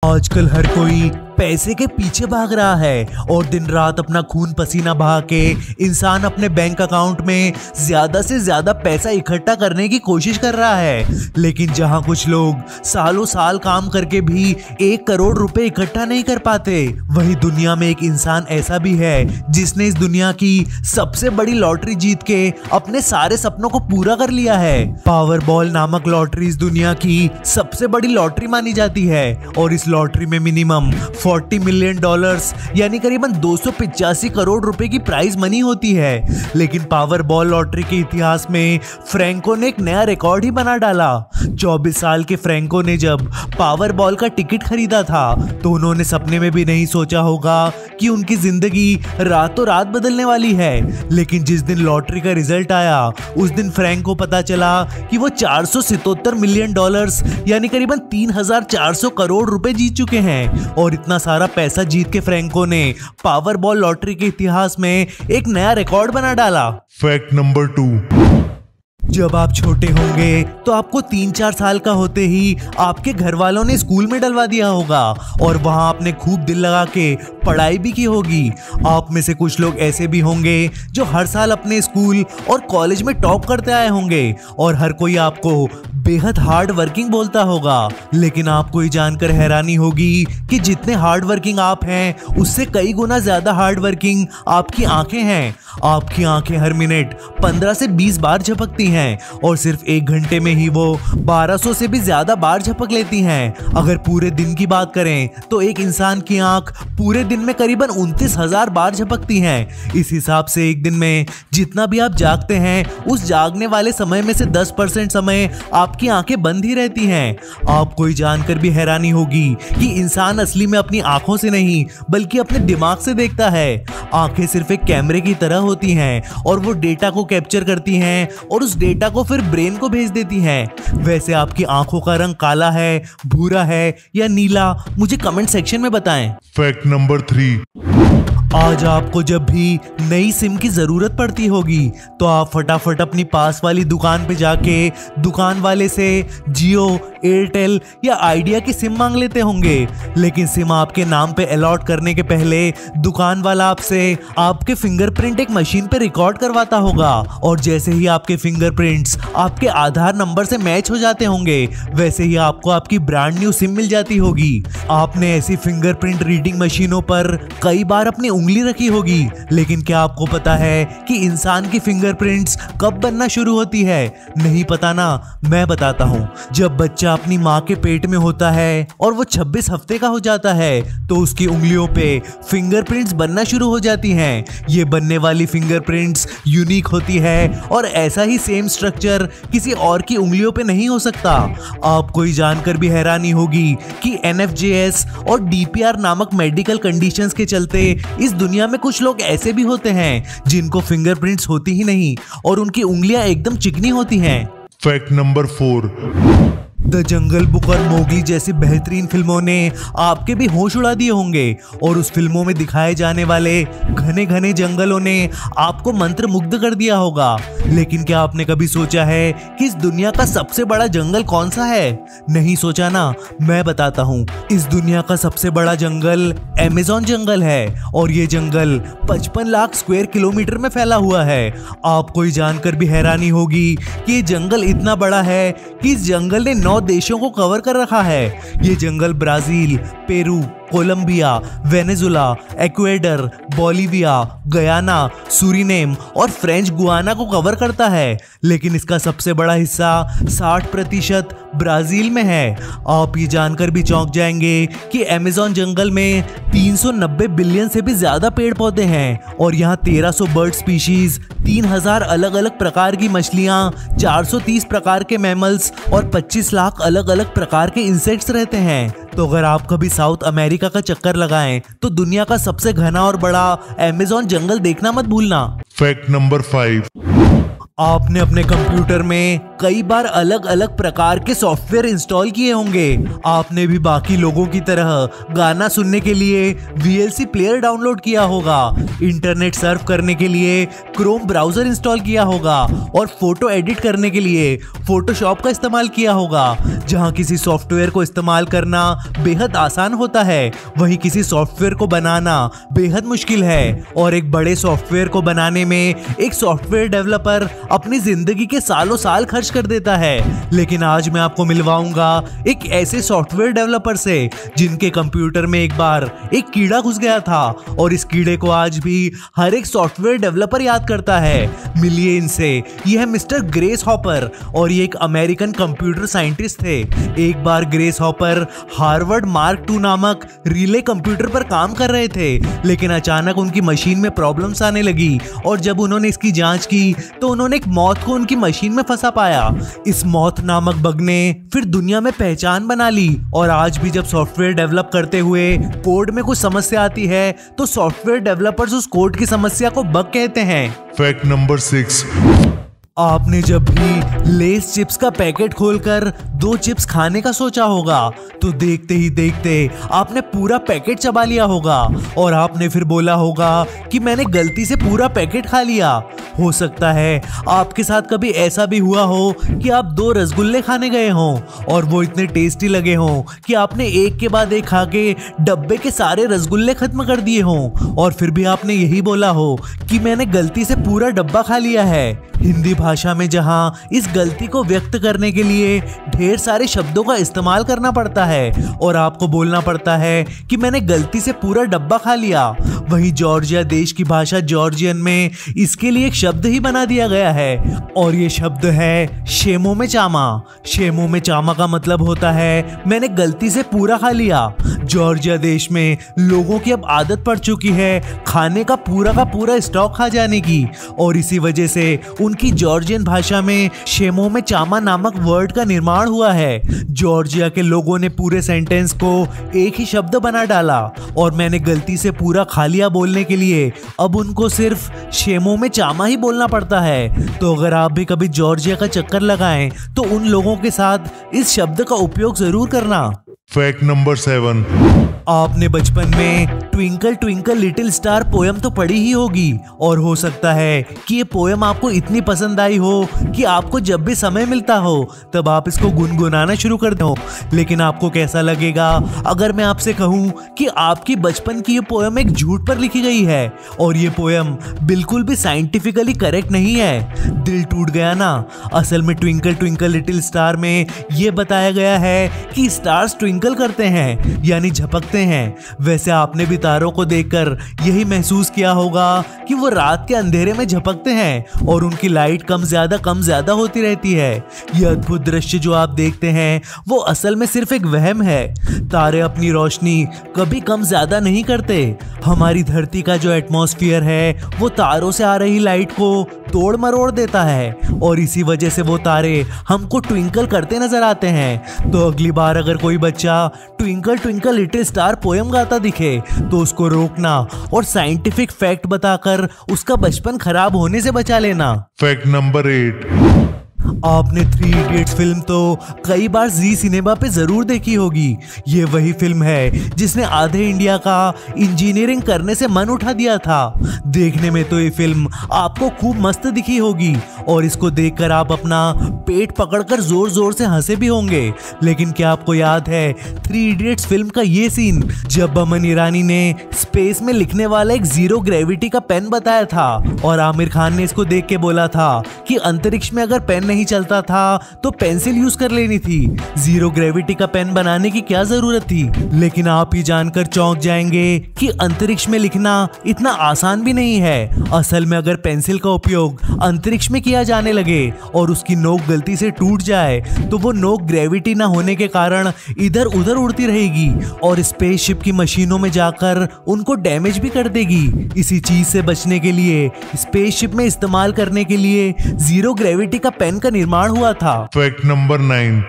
आजकल हर कोई पैसे के पीछे भाग रहा है और दिन रात अपना खून पसीना बहा के इंसान अपने बैंक अकाउंट में ज्यादा से ज्यादा पैसा इकट्ठा करने की कोशिश कर रहा है। लेकिन जहां कुछ लोग सालों साल काम करके भी 1 करोड़ रुपए इकट्ठा नहीं कर पाते, वहीं दुनिया में एक इंसान ऐसा भी है जिसने इस दुनिया की सबसे बड़ी लॉटरी जीत के अपने सारे सपनों को पूरा कर लिया है। पावरबॉल नामक लॉटरी इस दुनिया की सबसे बड़ी लॉटरी मानी जाती है और इस लॉटरी में मिनिमम $40 मिलियन यानी करीबन 285 करोड़ रुपए की प्राइज मनी होती है। लेकिन पावरबॉल लॉटरी के इतिहास में फ्रैंको ने एक नया रिकॉर्ड ही बना डाला। 24 साल के फ्रैंको ने जब पावरबॉल का टिकट खरीदा था तो उन्होंने सपने में भी नहीं सोचा होगा कि उनकी जिंदगी रातों रात बदलने वाली है। लेकिन जिस दिन लॉटरी का रिजल्ट आया उस दिन फ्रैंक को पता चला कि वो $477 मिलियन यानी करीबन 3,400 करोड़ रुपए जीत चुके हैं। और इतना सारा पैसा जीत के फ्रैंको ने पावरबॉल लॉटरी के इतिहास में एक नया रिकॉर्ड बना डाला। Fact number 2। जब आप छोटे होंगे तो आपको 3-4 साल का होते ही आपके घर वालों ने स्कूल में डलवा दिया होगा और वहां आपने खूब दिल लगा के पढ़ाई भी की होगी। आप में से कुछ लोग ऐसे भी होंगे जो हर साल अपने स्कूल और कॉलेज में टॉप करते आए होंगे और हर कोई आपको बेहद हार्ड वर्किंग बोलता होगा। लेकिन आपको ये जानकर हैरानी होगी कि जितने हार्ड वर्किंग आप हैं उससे कई गुना ज्यादा हार्ड वर्किंग आपकी आंखें हैं। आपकी आंखें हर मिनट 15 से 20 बार झपकती हैं और सिर्फ 1 घंटे में ही वो 1200 से भी ज्यादा बार झपक लेती हैं। अगर पूरे दिन की बात करें तो एक इंसान की आंख पूरे दिन में करीबन 29,000 बार झपकती हैं। इस हिसाब से एक दिन में जितना भी आप जागते हैं उस जागने वाले समय में से 10% समय आपकी आंखें बंद ही रहती हैं। आपको ये जानकर भी हैरानी होगी कि इंसान असली में अपनी आंखों से नहीं बल्कि अपने दिमाग से देखता है। आंखें सिर्फ एक कैमरे की तरह होती हैं और वो डेटा को कैप्चर करती हैं और उस डेटा को फिर ब्रेन को भेज देती हैं। वैसे आपकी आंखों का रंग काला है, भूरा है या नीला, मुझे कमेंट सेक्शन में बताएं। Fact number 3। आज आपको जब भी नई सिम की जरूरत पड़ती होगी तो आप फटाफट अपनी पास वाली दुकान पे जाके दुकान वाले से जियो, एयरटेल या आइडिया की सिम मांग लेते होंगे। लेकिन सिम आपके नाम पे अलॉट करने के पहले दुकान वाला आपसे आपके फिंगरप्रिंट एक मशीन पे रिकॉर्ड करवाता होगा और जैसे ही आपके फिंगरप्रिंट्स आपके आधार नंबर से मैच हो जाते होंगे वैसे ही आपको आपकी ब्रांड न्यू सिम मिल जाती होगी। आपने ऐसी फिंगरप्रिंट रीडिंग मशीनों पर कई बार अपनी उंगली रखी होगी, लेकिन क्या आपको पता है कि इंसान की फिंगरप्रिंट्स कब बनना शुरू होती है? नहीं पता ना, मैं बताता हूँ। जब बच्चा अपनी माँ के पेट में होता है और वो 26 हफ्ते का हो जाता है तो उसकी उंगलियों पे फिंगरप्रिंट्स बनना शुरू हो जाती हैं। ये बनने वाली फिंगरप्रिंट्स यूनिक होती है और ऐसा ही सेम स्ट्रक्चर किसी और की उंगलियों पे नहीं हो सकता। आपको ये जानकर भी हैरानी होगी कि NFJS और DPR नामक मेडिकल कंडीशंस के चलते इस दुनिया में कुछ लोग ऐसे भी होते हैं जिनको फिंगरप्रिंट्स होती ही नहीं और उनकी उंगलियां एकदम चिकनी होती हैं। Fact number 4। The jungle book और मोगली जैसी बेहतरीन फिल्मों ने आपके भी होश उड़ा दिए होंगे और उस फिल्मों में दिखाए जाने वाले घने घने जंगलों ने आपको मंत्रमुग्ध कर दिया होगा। लेकिन क्या आपने कभी सोचा है कि इस दुनिया का सबसे बड़ा जंगल कौन सा है? नहीं सोचा ना, मैं बताता हूँ। इस दुनिया का सबसे बड़ा जंगल अमेज़न जंगल है और ये जंगल 55 लाख स्क्वायर किलोमीटर में फैला हुआ है। आपको ये जानकर भी हैरानी होगी कि ये जंगल इतना बड़ा है कि इस जंगल ने 9 देशों को कवर कर रखा है। ये जंगल Brazil, Peru, Colombia, Venezuela, Ecuador, Bolivia, Guyana, Suriname और फ्रेंच गुआना को कवर करता है। लेकिन इसका सबसे बड़ा हिस्सा 60% ब्राजील में है। आप ये जानकर भी चौंक जाएंगे कि अमेज़न जंगल में 390 बिलियन से भी ज्यादा पेड़ पौधे हैं और यहाँ 1300 बर्ड स्पीशीज, 3000 अलग अलग प्रकार की मछलियाँ, 430 प्रकार के मैमल्स और 25 लाख अलग अलग प्रकार के इंसेक्ट्स रहते हैं। तो अगर आप कभी साउथ अमेरिका का चक्कर लगाएं तो दुनिया का सबसे घना और बड़ा अमेज़न जंगल देखना मत भूलना। Fact number 5। आपने अपने कंप्यूटर में कई बार अलग अलग प्रकार के सॉफ्टवेयर इंस्टॉल किए होंगे। आपने भी बाकी लोगों की तरह गाना सुनने के लिए VLC प्लेयर डाउनलोड किया होगा, इंटरनेट सर्फ करने के लिए क्रोम ब्राउजर इंस्टॉल किया होगा और फोटो एडिट करने के लिए फोटोशॉप का इस्तेमाल किया होगा। जहां किसी सॉफ्टवेयर को इस्तेमाल करना बेहद आसान होता है, वहीं किसी सॉफ्टवेयर को बनाना बेहद मुश्किल है। और एक बड़े सॉफ्टवेयर को बनाने में एक सॉफ्टवेयर डेवलपर अपनी जिंदगी के सालों साल खर्च कर देता है। लेकिन आज मैं आपको मिलवाऊंगा एक ऐसे सॉफ्टवेयर डेवलपर से जिनके कंप्यूटर में एक बार एक कीड़ा घुस गया था और इस कीड़े को आज भी हर एक सॉफ्टवेयर डेवलपर याद करता है। मिलिए इनसे। यह है मिस्टर ग्रेस हॉपर और ये एक अमेरिकन कंप्यूटर साइंटिस्ट थे। एक बार Grace Hopper Harvard Mark II नामक रिले कंप्यूटर पर काम कर रहे थे, लेकिन अचानक उनकी मशीन में प्रॉब्लम्स आने लगी और जब उन्होंने इसकी जांच की तो उन्होंने एक मॉथ को उनकी मशीन में फंसा पाया। इस मॉथ नामक बग ने फिर दुनिया में पहचान बना ली और आज भी जब सॉफ्टवेयर डेवलप करते हुए कोड में कुछ समस्या आती है तो सॉफ्टवेयर डेवलपर्स उस कोड की समस्या को बग कहते हैं। Fact number 6। आपने जब भी लेस चिप्स का पैकेट खोलकर 2 चिप्स खाने का सोचा होगा तो देखते ही देखते आपने पूरा पैकेट चबा लिया होगा और आपने फिर बोला होगा कि मैंने गलती से पूरा पैकेट खा लिया। हो सकता है आपके साथ कभी ऐसा भी हुआ हो कि आप 2 रसगुल्ले खाने गए हों और वो इतने टेस्टी लगे हों कि आपने एक के बाद एक खा के डब्बे के सारे रसगुल्ले खत्म कर दिए हों और फिर भी आपने यही बोला हो कि मैंने गलती से पूरा डब्बा खा लिया है। हिंदी भाषा में जहां इस गलती को व्यक्त करने के लिए ढेर सारे शब्दों का इस्तेमाल करना पड़ता है और आपको बोलना पड़ता है कि मैंने गलती से पूरा डब्बा खा लिया, वहीं जॉर्जिया देश की भाषा जॉर्जियन में इसके लिए एक शब्द ही बना दिया गया है और ये शब्द है शेमो में चामा। शेमो में चामा का मतलब होता है मैंने गलती से पूरा खा लिया। जॉर्जिया देश में लोगों की अब आदत पड़ चुकी है खाने का पूरा स्टॉक खा जाने की और इसी वजह से उनकी जॉर्जियन भाषा में शेमो में चामा नामक वर्ड का निर्माण हुआ है। जॉर्जिया के लोगों ने पूरे सेंटेंस को एक ही शब्द बना डाला और मैंने गलती से पूरा खा लिया बोलने के लिए अब उनको सिर्फ शेमो में चामा ही बोलना पड़ता है। तो अगर आप भी कभी जॉर्जिया का चक्कर लगाएं तो उन लोगों के साथ इस शब्द का उपयोग जरूर करना। Fact number 7। आपने बचपन में twinkle twinkle little star poem तो पढ़ी ही होगी और हो सकता है कि ये पोयम आपको इतनी पसंद आई हो कि आपको जब भी समय मिलता हो तब आप इसको गुनगुनाना शुरू कर दो। लेकिन आपको कैसा लगेगा अगर मैं आपसे कहूं कि आपकी बचपन की ये पोयम एक झूठ पर लिखी गई है और ये पोयम बिल्कुल भी साइंटिफिकली करेक्ट नहीं है। दिल टूट गया ना। असल में ट्विंकल ट्विंकल लिटिल स्टार में ये बताया गया है कि स्टार्स ट्विंकल करते हैं यानी झपकते हैं। वैसे आपने भी तारों को देखकर यही महसूस किया होगा कि वो रात के अंधेरे में झपकते हैं और उनकी लाइट कम ज्यादा होती रहती है। यह अद्भुत दृश्य जो आप देखते हैं वो असल में सिर्फ एक वहम है। तारे अपनी रोशनी कभी कम ज्यादा नहीं करते। हमारी धरती का जो एटमॉस्फेयर है वो तारों से आ रही लाइट को तोड़ मरोड़ देता है और इसी वजह से वो तारे हमको ट्विंकल करते नजर आते हैं। तो अगली बार अगर कोई बच्चा twinkle twinkle little star poem गाता दिखे तो उसको रोकना और साइंटिफिक फैक्ट बताकर उसका बचपन खराब होने से बचा लेना। Fact number 8। आपने 3 इडियट्स फिल्म तो कई बार जी सिनेमा पे जरूर देखी होगी। ये वही फिल्म है जिसने आधे इंडिया का इंजीनियरिंग करने से मन उठा दिया था। देखने में तो ये फिल्म आपको खूब मस्त दिखी होगी और इसको देखकर आप अपना पेट पकड़कर जोर जोर से हंसे भी होंगे। लेकिन क्या आपको याद है 3 इडियट्स फिल्म का ये सीन जब अमन ईरानी ने स्पेस में लिखने वाला एक जीरो ग्रेविटी का पेन बताया था और आमिर खान ने इसको देख के बोला था कि अंतरिक्ष में अगर पेन नहीं चलता था तो पेंसिल यूज कर लेनी थी, जीरो ग्रेविटी का पेन बनाने की क्या जरूरत थी। लेकिन आप ही जानकर चौंक जाएंगे कि अंतरिक्ष में लिखना इतना आसान भी नहीं है। असल में अगर पेंसिल का उपयोग अंतरिक्ष में किया जाने लगे और उसकी नोक गलती से टूट जाए तो वो नोक ग्रेविटी ना होने के कारण इधर उधर उड़ती रहेगी और स्पेसशिप की मशीनों में जाकर उनको डैमेज भी कर देगी। इसी चीज से बचने के लिए स्पेसशिप में इस्तेमाल करने के लिए जीरो ग्रेविटी का पेन का निर्माण हुआ था। Fact number 9।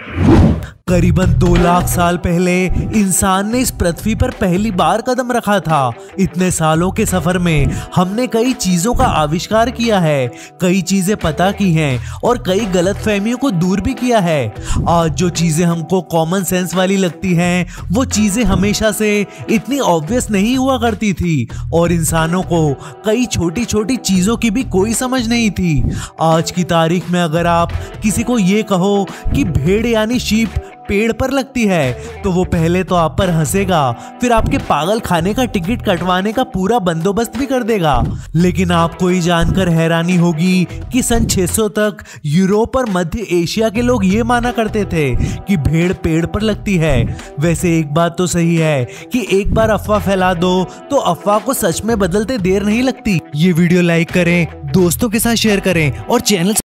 करीबन 2 लाख साल पहले इंसान ने इस पृथ्वी पर पहली बार कदम रखा था। इतने सालों के सफर में हमने कई चीजों का आविष्कार किया है, कई चीजें पता की हैं और कई गलतफहमियों को दूर भी किया है। आज जो चीजें हमको कॉमन सेंस वाली लगती हैं, वो चीजें हमेशा से इतनी ऑब्वियस नहीं हुआ करती थी और इंसानों को कई छोटी छोटी चीजों की भी कोई समझ नहीं थी। आज की तारीख में अगर आप किसी को ये कहो कि भेड़ यानी शीप पेड़ पर लगती है, तो वो पहले तो आप पर हंसेगा, फिर आपके पागल खाने का टिकट कटवाने का पूरा बंदोबस्त भी कर देगा। लेकिन आपको ये जानकर हैरानी होगी कि सन 600 तक यूरोप और मध्य एशिया के लोग ये माना करते थे कि भेड़ पेड़ पर लगती है। वैसे एक बात तो सही है कि एक बार अफवाह फैला दो तो अफवाह को सच में बदलते देर नहीं लगती। ये वीडियो लाइक करें, दोस्तों के साथ शेयर करें और चैनल